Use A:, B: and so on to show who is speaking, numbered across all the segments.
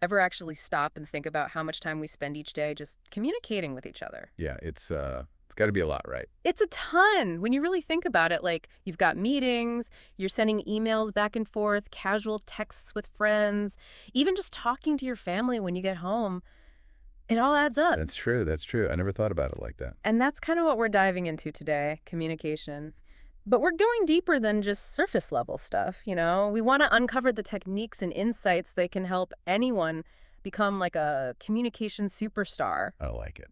A: Ever actually stop and think about how much time we spend each day just communicating with each other?
B: Yeah, it's got to be a lot, right?
A: It's a ton. When you really think about it, like you've got meetings, you're sending emails back and forth, casual texts with friends, even just talking to your family when you get home, it all adds up.
B: That's true. That's true. I never thought about it like that.
A: And that's kind of what we're diving into today, communication. But we're going deeper than just surface level stuff, you know? We want to uncover the techniques and insights that can help anyone become like a communication superstar.
B: I like it.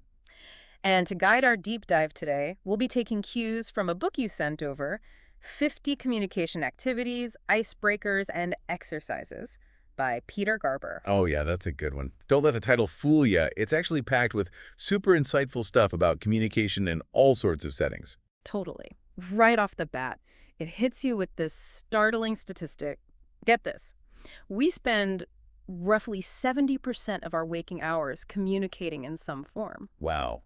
A: And to guide our deep dive today, we'll be taking cues from a book you sent over, 50 Communication Activities, Icebreakers, and Exercises by Peter Garber.
B: Oh, yeah, that's a good one. Don't let the title fool you. It's actually packed with super insightful stuff about communication in all sorts of settings.
A: Totally. Right off the bat, it hits you with this startling statistic. Get this. We spend roughly 70% of our waking hours communicating in some form.
B: Wow.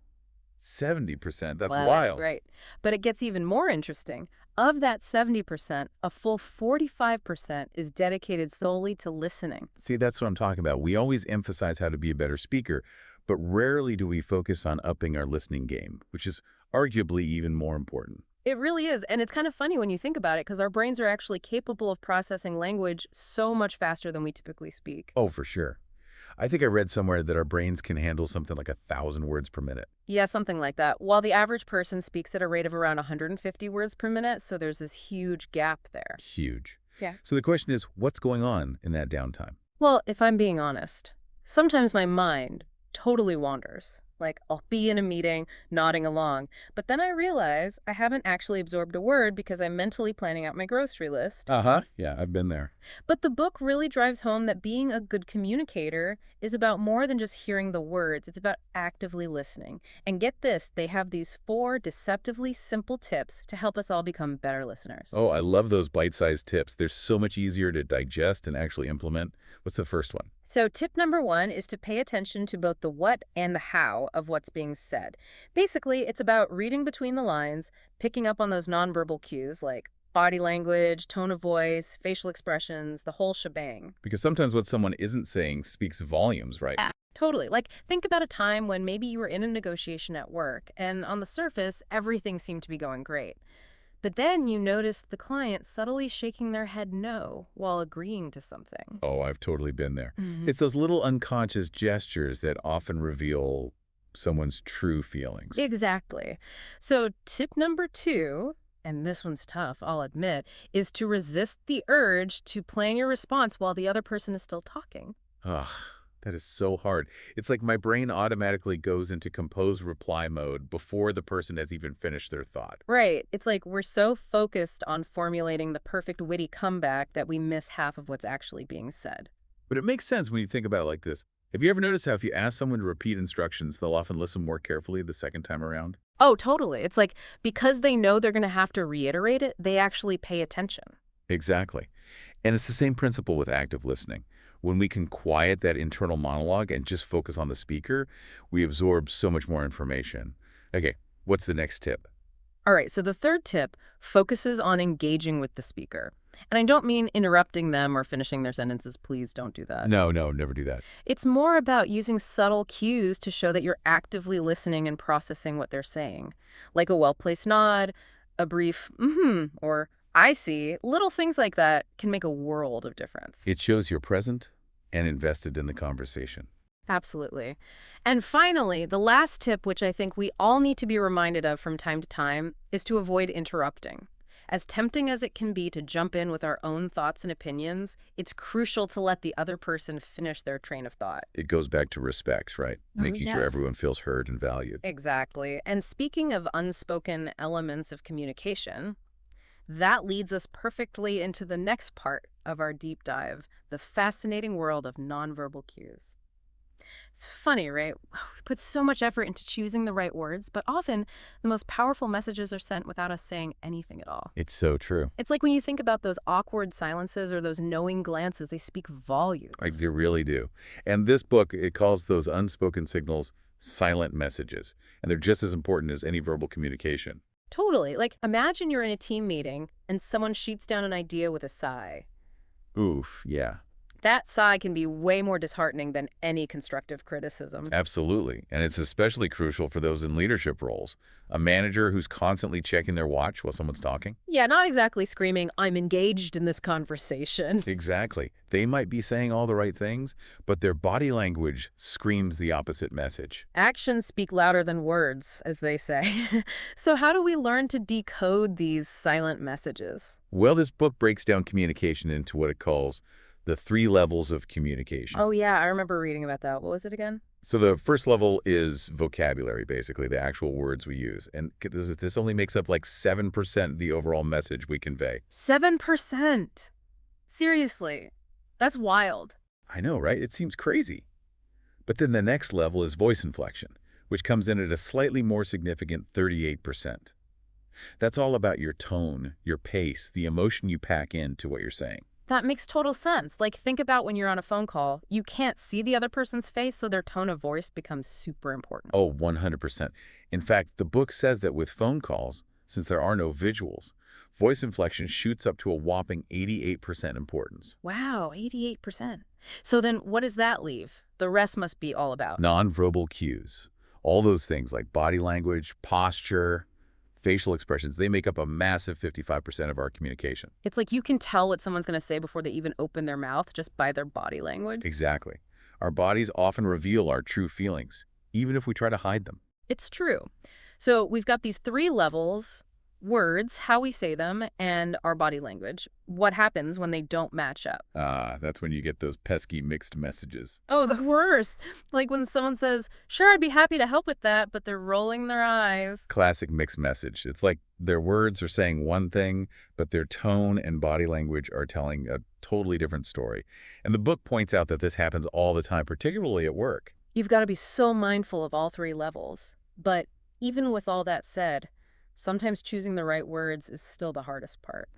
B: 70%. That's
A: Well, that's
B: wild.
A: great. But it gets even more interesting. Of that 70%, a full 45% is dedicated solely to listening.
B: See, that's what I'm talking about. We always emphasize how to be a better speaker, but rarely do we focus on upping our listening game, which is arguably even more important.
A: It really is. And it's kind of funny when you think about it because our brains are actually capable of processing language so much faster than we typically speak.
B: Oh, for sure. I think I read somewhere that our brains can handle something like 1,000 words per minute.
A: Yeah, something like that. While the average person speaks at a rate of around 150 words per minute, so there's this huge gap there.
B: Huge.
A: Yeah.
B: So the question is, what's going on in that downtime?
A: Well, if I'm being honest, sometimes my mind totally wanders. Like, I'll be in a meeting, nodding along, but then I realize I haven't actually absorbed a word because I'm mentally planning out my grocery list.
B: Uh-huh. Yeah, I've been there.
A: But the book really drives home that being a good communicator is about more than just hearing the words. It's about actively listening. And get this, they have these 4 deceptively simple tips to help us all become better listeners.
B: Oh, I love those bite-sized tips. They're so much easier to digest and actually implement. What's the first one?
A: So tip number 1 is to pay attention to both the what and the how of what's being said. Basically, it's about reading between the lines, picking up on those nonverbal cues like body language, tone of voice, facial expressions, the whole shebang.
B: Because sometimes what someone isn't saying speaks volumes, right?
A: Totally. Like, think about a time when maybe you were in a negotiation at work, and on the surface, everything seemed to be going great. But then you noticed the client subtly shaking their head no while agreeing to something.
B: Oh, I've totally been there.
A: Mhm.
B: It's those little unconscious gestures that often reveal someone's true feelings.
A: Exactly. So, tip number 2, and this one's tough, I'll admit, is to resist the urge to plan your response while the other person is still talking.
B: Ugh, that is so hard. It's like my brain automatically goes into compose reply mode before the person has even finished their thought.
A: Right. It's like we're so focused on formulating the perfect witty comeback that we miss half of what's actually being said.
B: But it makes sense when you think about it like this. Have you ever noticed how if you ask someone to repeat instructions, they'll often listen more carefully the second time around?
A: Oh, totally. It's like because they know they're going to have to reiterate it, they actually pay attention.
B: Exactly. And it's the same principle with active listening. When we can quiet that internal monologue and just focus on the speaker, we absorb so much more information. Okay, what's the next tip?
A: All right, so the third tip focuses on engaging with the speaker. And I don't mean interrupting them or finishing their sentences. Please don't do that.
B: No, no, never do that.
A: It's more about using subtle cues to show that you're actively listening and processing what they're saying. Like a well-placed nod, a brief or I see. Little things like that can make a world of difference.
B: It shows you're present and invested in the conversation.
A: Absolutely. And finally, the last tip, which I think we all need to be reminded of from time to time, is to avoid interrupting. As tempting as it can be to jump in with our own thoughts and opinions, it's crucial to let the other person finish their train of thought.
B: It goes back to respect, right?
A: Oh,
B: Making
A: yeah.
B: sure everyone feels heard and valued.
A: Exactly. And speaking of unspoken elements of communication, that leads us perfectly into the next part of our deep dive, the fascinating world of nonverbal cues. It's funny, right? We put so much effort into choosing the right words, but often the most powerful messages are sent without us saying anything at all.
B: It's so true.
A: It's like when you think about those awkward silences or those knowing glances, they speak volumes.
B: Like they really do. And this book, it calls those unspoken signals silent messages. And they're just as important as any verbal communication.
A: Totally. Like, imagine you're in a team meeting and someone shoots down an idea with a sigh.
B: Oof, yeah.
A: That sigh can be way more disheartening than any constructive criticism.
B: Absolutely. And it's especially crucial for those in leadership roles. A manager who's constantly checking their watch while someone's talking.
A: Yeah, not exactly screaming, I'm engaged in this conversation.
B: Exactly. They might be saying all the right things, but their body language screams the opposite message.
A: Actions speak louder than words, as they say. So how do we learn to decode these silent messages?
B: Well, this book breaks down communication into what it calls the 3 levels of communication.
A: Oh yeah, I remember reading about that. What was it again?
B: So the first level is vocabulary, basically, the actual words we use. And this only makes up like 7% of the overall message we convey.
A: 7%. Seriously. That's wild.
B: I know, right? It seems crazy. But then the next level is voice inflection, which comes in at a slightly more significant 38%. That's all about your tone, your pace, the emotion you pack into what you're saying.
A: That makes total sense. Like, think about when you're on a phone call. You can't see the other person's face, so their tone of voice becomes super important.
B: Oh, 100%. In fact, the book says that with phone calls, since there are no visuals, voice inflection shoots up to a whopping 88% importance.
A: Wow, 88%. So then what does that leave? The rest must be all about.
B: Nonverbal cues, all those things like body language, posture, facial expressions, they make up a massive 55% of our communication.
A: It's like you can tell what someone's going to say before they even open their mouth just by their body language.
B: Exactly. Our bodies often reveal our true feelings, even if we try to hide them.
A: It's true. So we've got these 3 levels: words, how we say them, and our body language. What happens when they don't match up?
B: That's when you get those pesky mixed messages.
A: Oh, the worst. Like when someone says, sure, I'd be happy to help with that, but they're rolling their eyes.
B: Classic mixed message. It's like their words are saying one thing, but their tone and body language are telling a totally different story. And the book points out that this happens all the time, particularly at work.
A: You've got to be so mindful of all 3 levels. But even with all that said, sometimes choosing the right words is still the hardest part.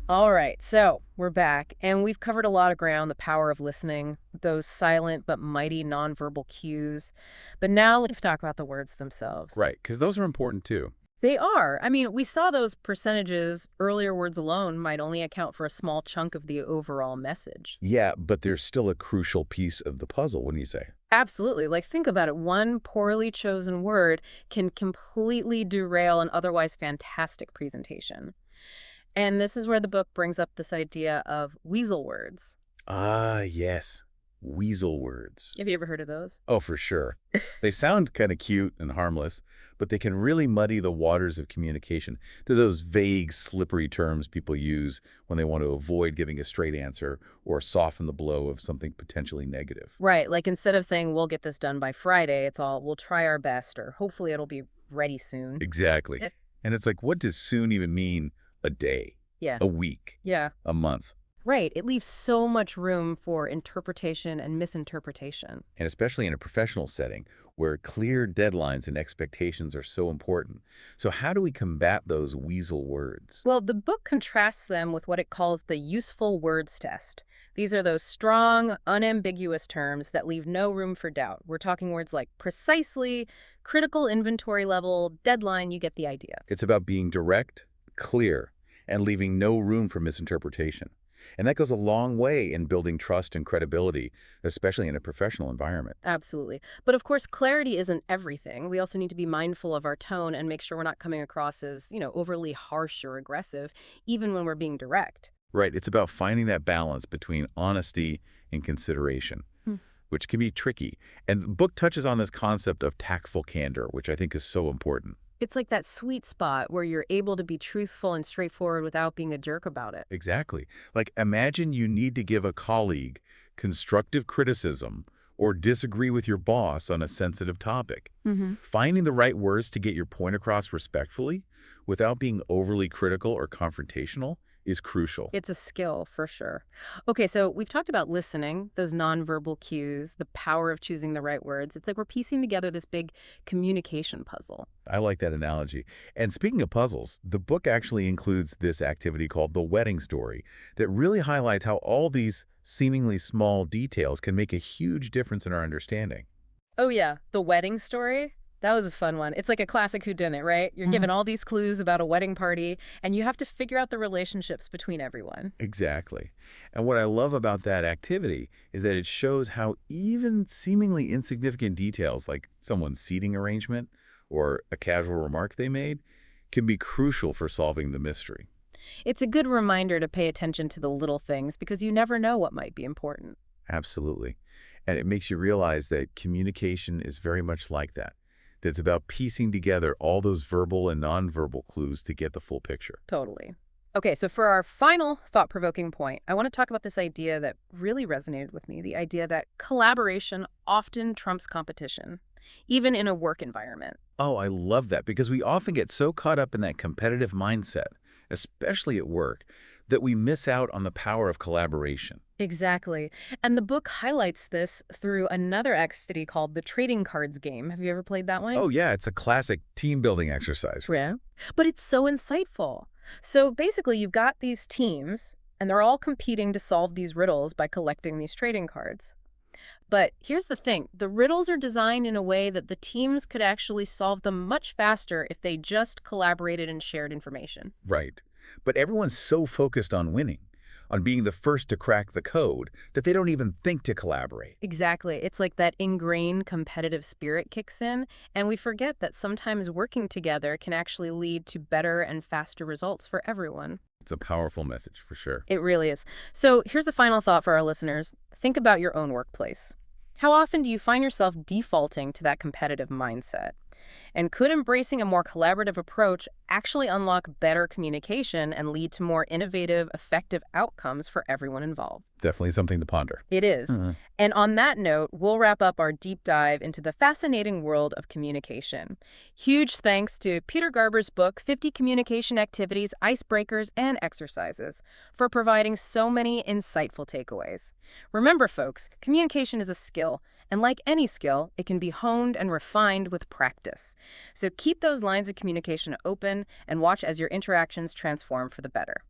A: All right, so we're back, and we've covered a lot of ground: the power of listening, those silent but mighty nonverbal cues. But now let's talk about the words themselves.
B: Right, because those are important too.
A: They are. I mean, we saw those percentages earlier. Words alone might only account for a small chunk of the overall message.
B: Yeah, but they're still a crucial piece of the puzzle, wouldn't you say?
A: Absolutely. Like, think about it. One poorly chosen word can completely derail an otherwise fantastic presentation. And this is where the book brings up this idea of weasel words.
B: Ah, yes. Weasel words.
A: Have you ever heard of those?
B: Oh, for sure. They sound kind of cute and harmless, but they can really muddy the waters of communication. They're those vague, slippery terms people use when they want to avoid giving a straight answer or soften the blow of something potentially negative.
A: Right. Like, instead of saying, we'll get this done by Friday, it's all, we'll try our best, or hopefully it'll be ready soon.
B: Exactly. And it's like, what does soon even mean? A day,
A: Yeah.
B: a week,
A: Yeah.
B: a month.
A: Right. It leaves so much room for interpretation and misinterpretation.
B: And especially in a professional setting where clear deadlines and expectations are so important. So how do we combat those weasel words?
A: Well, the book contrasts them with what it calls the useful words test. These are those strong, unambiguous terms that leave no room for doubt. We're talking words like precisely, critical inventory level, deadline. You get the idea.
B: It's about being direct, clear, and leaving no room for misinterpretation. And that goes a long way in building trust and credibility, especially in a professional environment.
A: Absolutely. But of course, clarity isn't everything. We also need to be mindful of our tone and make sure we're not coming across as, overly harsh or aggressive, even when we're being direct.
B: Right. It's about finding that balance between honesty and consideration, which can be tricky. And the book touches on this concept of tactful candor, which I think is so important.
A: It's like that sweet spot where you're able to be truthful and straightforward without being a jerk about it.
B: Exactly. Like, imagine you need to give a colleague constructive criticism or disagree with your boss on a sensitive topic. Finding the right words to get your point across respectfully without being overly critical or confrontational is crucial.
A: It's a skill, for sure. Okay, so we've talked about listening, those nonverbal cues, the power of choosing the right words. It's like we're piecing together this big communication puzzle.
B: I like that analogy. And speaking of puzzles, the book actually includes this activity called the wedding story that really highlights how all these seemingly small details can make a huge difference in our understanding.
A: Oh yeah, the wedding story? That was a fun one. It's like a classic whodunit, right? You're
B: Mhm.
A: given all these clues about a wedding party, and you have to figure out the relationships between everyone.
B: Exactly. And what I love about that activity is that it shows how even seemingly insignificant details like someone's seating arrangement or a casual remark they made can be crucial for solving the mystery.
A: It's a good reminder to pay attention to the little things because you never know what might be important.
B: Absolutely. And it makes you realize that communication is very much like that. That's about piecing together all those verbal and nonverbal clues to get the full picture.
A: Totally. Okay, so for our final thought-provoking point, I want to talk about this idea that really resonated with me, the idea that collaboration often trumps competition, even in a work environment.
B: Oh, I love that because we often get so caught up in that competitive mindset, especially at work, that we miss out on the power of collaboration.
A: Exactly. And the book highlights this through another activity called the trading cards game. Have you ever played that one?
B: Oh, yeah, it's a classic team building exercise.
A: Yeah. But it's so insightful. So basically, you've got these teams, and they're all competing to solve these riddles by collecting these trading cards. But here's the thing. The riddles are designed in a way that the teams could actually solve them much faster if they just collaborated and shared information.
B: Right. But everyone's so focused on winning, on being the first to crack the code, that they don't even think to collaborate.
A: Exactly. It's like that ingrained competitive spirit kicks in, and we forget that sometimes working together can actually lead to better and faster results for everyone.
B: It's a powerful message for sure.
A: It really is. So here's a final thought for our listeners. Think about your own workplace. How often do you find yourself defaulting to that competitive mindset? And could embracing a more collaborative approach actually unlock better communication and lead to more innovative, effective outcomes for everyone involved?
B: Definitely something to ponder.
A: It is.
B: Mhm.
A: And on that note, we'll wrap up our deep dive into the fascinating world of communication. Huge thanks to Peter Garber's book, 50 Communication Activities, Icebreakers, and Exercises, for providing so many insightful takeaways. Remember, folks, communication is a skill, and like any skill, it can be honed and refined with practice. So keep those lines of communication open and watch as your interactions transform for the better.